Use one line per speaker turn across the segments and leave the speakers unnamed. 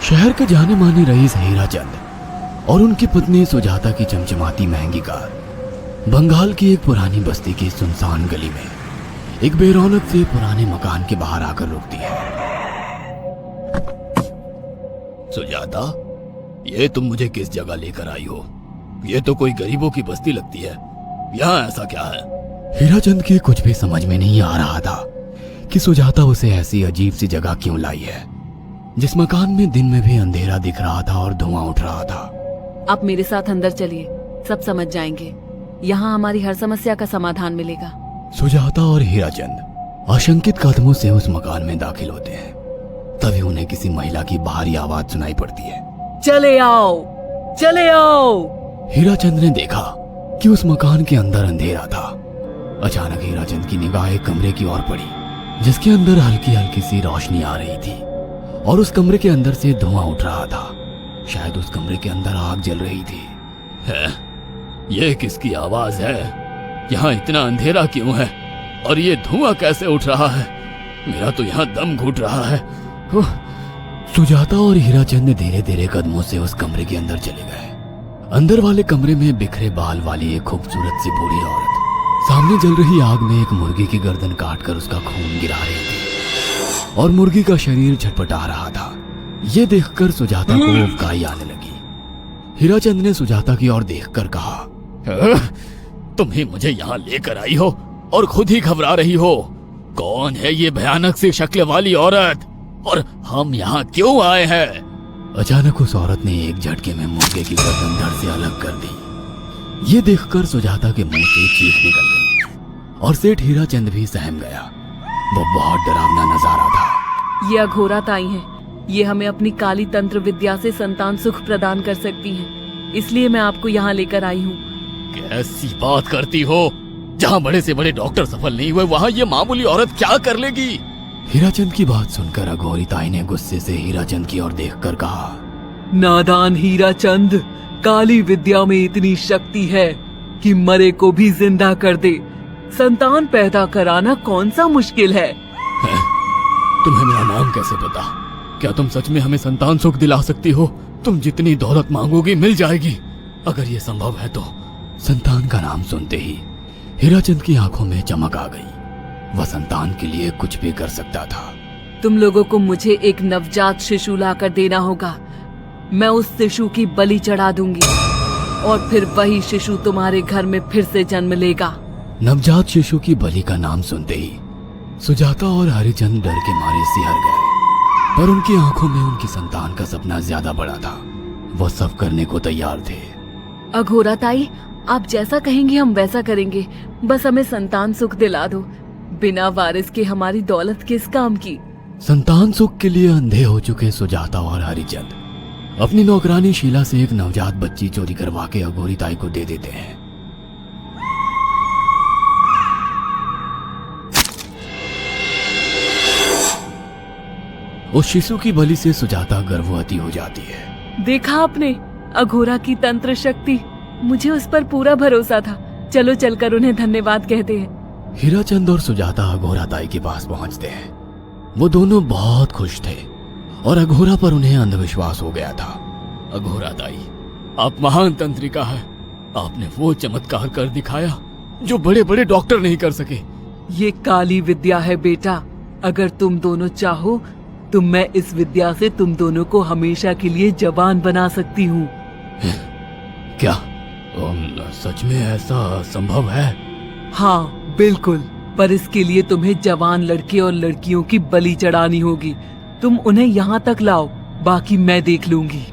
शहर के जाने माने रईस हीराचंद और उनकी पत्नी सुजाता की चमचमाती महंगी कार बंगाल की एक पुरानी बस्ती की सुनसान गली में एक बेरौनक से पुराने मकान के बाहर आकर रुकती है। सुजाता, ये तुम मुझे किस जगह लेकर आई हो? ये तो कोई गरीबों की बस्ती लगती है। यहाँ ऐसा क्या है? हीराचंद की कुछ भी समझ में नहीं आ रहा था कि सुजाता उसे ऐसी अजीब सी जगह क्यों लाई है, जिस मकान में दिन में भी अंधेरा दिख रहा था और धुआं उठ रहा था।
आप मेरे साथ अंदर चलिए, सब समझ जाएंगे। यहाँ हमारी हर समस्या का समाधान मिलेगा।
सुजाता और हीराचंद आशंकित कदमों से उस मकान में दाखिल होते हैं। तभी उन्हें किसी महिला की बाहरी आवाज सुनाई पड़ती है।
चले आओ, चले आओ।
हीराचंद ने देखा कि उस मकान के अंदर अंधेरा था। अचानक हीराचंद की निगाह एक कमरे की ओर पड़ी, जिसके अंदर हल्की हल्की सी रोशनी आ रही थी और उस कमरे के अंदर से धुआं उठ रहा था। शायद उस कमरे के अंदर आग जल रही थी। है? ये किसकी आवाज है? यहाँ इतना अंधेरा क्यों है और ये धुआं कैसे उठ रहा है? मेरा तो यहाँ दम घुट रहा है। सुजाता और हीराचंद धीरे धीरे कदमों से उस कमरे के अंदर चले गए। अंदर वाले कमरे में बिखरे बाल वाली एक खूबसूरत सी बूढ़ी औरत सामने जल रही आग में एक मुर्गी की गर्दन काटकर उसका खून गिरा रही थी और मुर्गी का शरीर छटपटा रहा था। ये देखकर सुजाता को उबकाई आने लगी। हीराचंद ने सुजाता की ओर देखकर कहा, तुम ही मुझे यहाँ लेकर आई हो और खुद ही घबरा रही हो। कौन है ये भयानक सी शक्ल वाली औरत और हम यहाँ क्यों आए हैं? अचानक उस औरत ने एक झटके में मुर्गे की गर्दन धड़ से अलग कर दी। ये देखकर सुजाता के मुंह से चीख निकल गई और सेठ हीराचंद भी सहम गया। वो बहुत डरावना नजारा था।
ये अघोरा ताई हैं। ये हमें अपनी काली तंत्र विद्या से संतान सुख प्रदान कर सकती हैं। इसलिए मैं आपको यहाँ लेकर आई हूँ।
कैसी बात करती हो? जहाँ बड़े से बड़े डॉक्टर सफल नहीं हुए, वहाँ ये मामूली औरत क्या कर लेगी? हीराचंद की बात सुनकर अघोरी ताई ने गुस्से से हीराचंद की ओर देखकर कहा,
नादान हीराचंद, काली विद्या में इतनी शक्ति है कि मरे को भी जिंदा कर दे। संतान पैदा कराना कौन सा मुश्किल है?
तुम्हें मेरा नाम कैसे पता? क्या तुम सच में हमें संतान सुख दिला सकती हो? तुम जितनी दौलत मांगोगी मिल जाएगी, अगर ये संभव है तो। संतान का नाम सुनते ही हीराचंद की आंखों में चमक आ गई। वह संतान के लिए कुछ भी कर सकता था।
तुम लोगों को मुझे एक नवजात शिशु लाकर देना होगा। मैं उस शिशु की बलि चढ़ा दूंगी और फिर वही शिशु तुम्हारे घर में फिर से जन्म लेगा।
नवजात शिशु की बलि का नाम सुनते ही सुजाता और हरिचंद डर के मारे सिहर गए, पर उनकी आंखों में उनकी संतान का सपना ज्यादा बड़ा था। वो सब करने को तैयार थे।
अघोरा ताई, आप जैसा कहेंगे हम वैसा करेंगे। बस हमें संतान सुख दिला दो। बिना वारिस के हमारी दौलत किस काम की?
संतान सुख के लिए अंधे हो चुके सुजाता और हरिचंद अपनी नौकरानी शीला से एक नवजात बच्ची चोरी करवा के अघोरी ताई को दे देते हैं। उस शिशु की बलि से सुजाता गर्भवती हो जाती है।
देखा आपने, अघोरा की तंत्र शक्ति। मुझे उस पर पूरा भरोसा था। चलो चलकर उन्हें धन्यवाद कहते हैं।
हीराचंद और सुजाता अघोरा ताई के पास पहुंचते हैं। वो दोनों बहुत खुश थे और अघोरा पर उन्हें अंधविश्वास हो गया था। अघोरा ताई, आप महान तंत्रिका है। आपने वो चमत्कार कर दिखाया जो बड़े बड़े डॉक्टर नहीं कर सके।
ये काली विद्या है बेटा। अगर तुम दोनों चाहो तो मैं इस विद्या से तुम दोनों को हमेशा के लिए जवान बना सकती हूँ।
क्या सच में ऐसा संभव है?
हाँ बिल्कुल, पर इसके लिए तुम्हें जवान लड़के और लड़कियों की बलि चढ़ानी होगी। तुम उन्हें यहाँ तक लाओ, बाकी मैं देख लूंगी।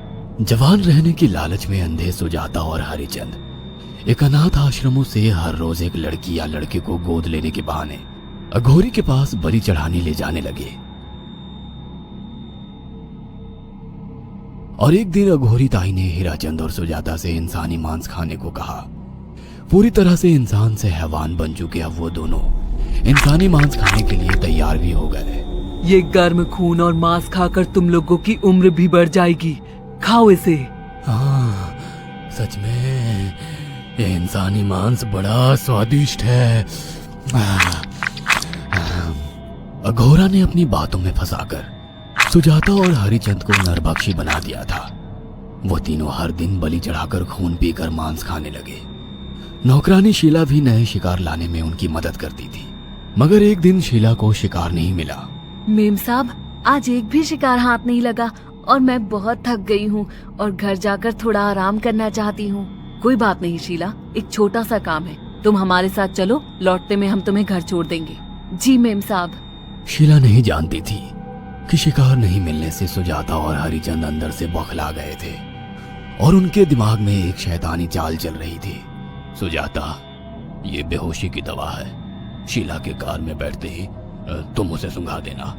जवान रहने की लालच में अंधे सुजाता और हरिचंद एक अनाथ आश्रमों से हर रोज एक लड़की या लड़के को गोद लेने के बहाने अघोरी के पास बलि चढ़ाने ले जाने लगे। और एक दिन अघोरी ताई ने हीराचंद और सुजाता से इंसानी मांस खाने को कहा। पूरी तरह से इंसान से हैवान बन चुके अब वो दोनों इंसानी मांस खाने के लिए तैयार भी हो गए।
ये गर्म खून और मांस खाकर तुम लोगों की उम्र भी बढ़ जाएगी। खाओ इसे।
हाँ, सच में ये इंसानी मांस बड़ा स्वादिष्ट है। अघोरा ने अपनी बातों में फंसाकर सुजाता और हरिचंद को नरभक्षी बना दिया था। वो तीनों हर दिन बलि चढ़ाकर खून पीकर मांस खाने लगे। नौकरानी शीला भी नए शिकार लाने में उनकी मदद करती थी, मगर एक दिन शीला को शिकार नहीं मिला।
मेम साहब, आज एक भी शिकार हाथ नहीं लगा और मैं बहुत थक गई हूँ और घर जाकर थोड़ा आराम करना चाहती हूँ। कोई बात नहीं शीला, एक छोटा सा काम है, तुम हमारे साथ चलो, लौटते में हम तुम्हें घर छोड़ देंगे। जी मेम साहब।
शीला नहीं जानती थी कि शिकार नहीं मिलने से सुजाता और हरिचंद अंदर से बौखला गए थे और उनके दिमाग में एक शैतानी चाल चल रही थी। सुजाता, ये बेहोशी की दवा है। शीला के कार में बैठते ही तुम उसे सुंघा देना।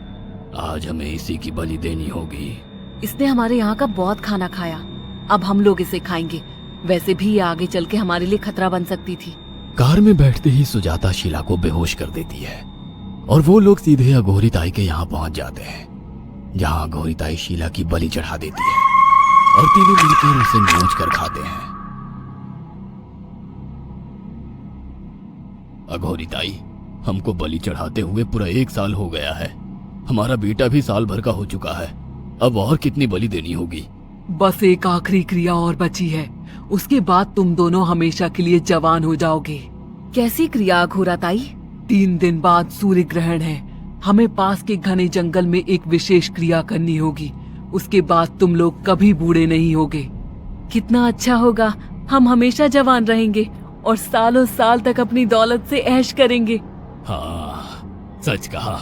आज हमें इसी की बलि देनी होगी।
इसने हमारे यहाँ का बहुत खाना खाया, अब हम लोग इसे खाएंगे। वैसे भी ये आगे चल के हमारे लिए खतरा बन सकती थी।
कार में बैठते ही सुजाता शीला को बेहोश कर देती है और वो लोग सीधे अघोरी ताई के यहाँ पहुंच जाते हैं, जहाँ अघोरी ताई शीला की बलि चढ़ा देती है और तीनों मिलकर उसे नोच कर खाते हैं। अघोरी ताई, हमको बलि चढ़ाते हुए पूरा 1 साल हो गया है। हमारा बेटा भी साल भर का हो चुका है। अब और कितनी बलि देनी होगी?
बस एक आखिरी क्रिया और बची है, उसके बाद तुम दोनों हमेशा के लिए जवान हो जाओगे। कैसी क्रिया अघोरा ताई? 3 दिन बाद सूर्य ग्रहण है, हमें पास के घने जंगल में एक विशेष क्रिया करनी होगी। उसके बाद तुम लोग कभी बूढ़े नहीं होगे। कितना अच्छा होगा, हम हमेशा जवान रहेंगे और सालों साल तक अपनी दौलत से ऐश करेंगे।
हाँ, सच कहा।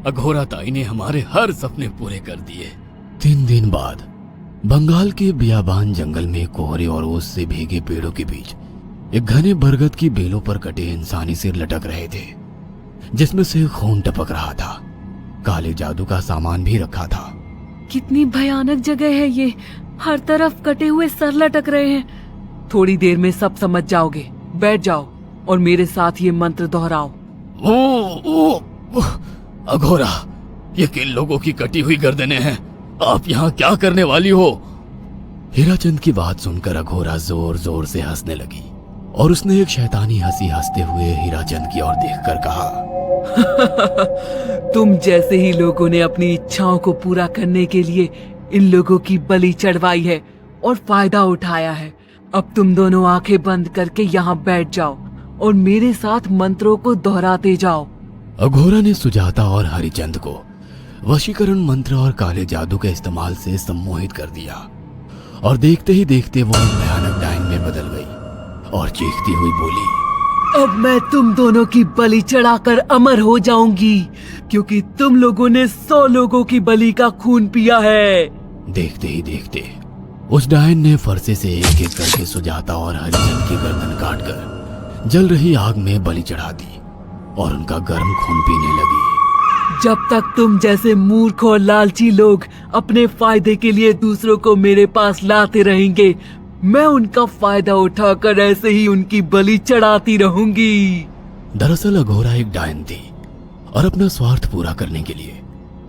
अघोरा ताई ने हमारे हर सपने पूरे कर दिए। 3 दिन बाद बंगाल के बियाबान जंगल में कोहरे और ओस से भीगे पेड़ों के बीच एक घने बरगद की बेलों पर कटे इंसानी सिर लटक रहे थे, जिसमें से खून टपक रहा था। काले जादू का सामान भी रखा था।
कितनी भयानक जगह है ये, हर तरफ कटे हुए सर लटक रहे हैं। थोड़ी देर में सब समझ जाओगे। बैठ जाओ और मेरे साथ ये मंत्र दोहराओ।
ओ, अघोरा, ये किन लोगों की कटी हुई गर्दनें हैं? आप यहाँ क्या करने वाली हो? हीराचंद की बात सुनकर अघोरा जोर जोर से हंसने लगी और उसने एक शैतानी हंसी हंसते हुए हीराचंद की ओर देखकर कहा,
तुम जैसे ही लोगों ने अपनी इच्छाओं को पूरा करने के लिए इन लोगों की बलि चढ़वाई है और फायदा उठाया है। अब तुम दोनों आंखें बंद करके यहाँ बैठ जाओ और मेरे साथ मंत्रों को दोहराते जाओ।
अघोरा ने सुजाता और हरिचंद को वशीकरण मंत्र और काले जादू के इस्तेमाल से सम्मोहित कर दिया और देखते ही देखते वो एक भयानक डायन में बदल गई और चीखती हुई बोली,
अब मैं तुम दोनों की बलि चढ़ाकर अमर हो जाऊंगी, क्योंकि तुम लोगों ने 100 लोगों की बलि का खून पिया है।
देखते ही देखते उस डायन ने फरसे से एक एक करके सुजाता और हरिचंद की गर्दन काटकर जल रही आग में बलि चढ़ा दी और उनका गर्म खून पीने लगी।
जब तक तुम जैसे मूर्ख और लालची लोग अपने फायदे के लिए दूसरों को मेरे पास लाते रहेंगे, मैं उनका फायदा उठाकर ऐसे ही उनकी बलि चढ़ाती रहूंगी।
दरअसल अघोरा एक डायन थी और अपना स्वार्थ पूरा करने के लिए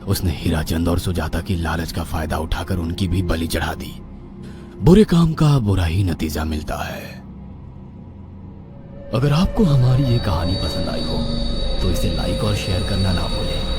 उसने हीराचंद और सुजाता की लालच का फायदा उठाकर उनकी भी बलि चढ़ा दी। बुरे काम का बुरा ही नतीजा मिलता है। अगर आपको हमारी ये कहानी पसंद आई हो तो इसे लाइक और शेयर करना ना भूलें।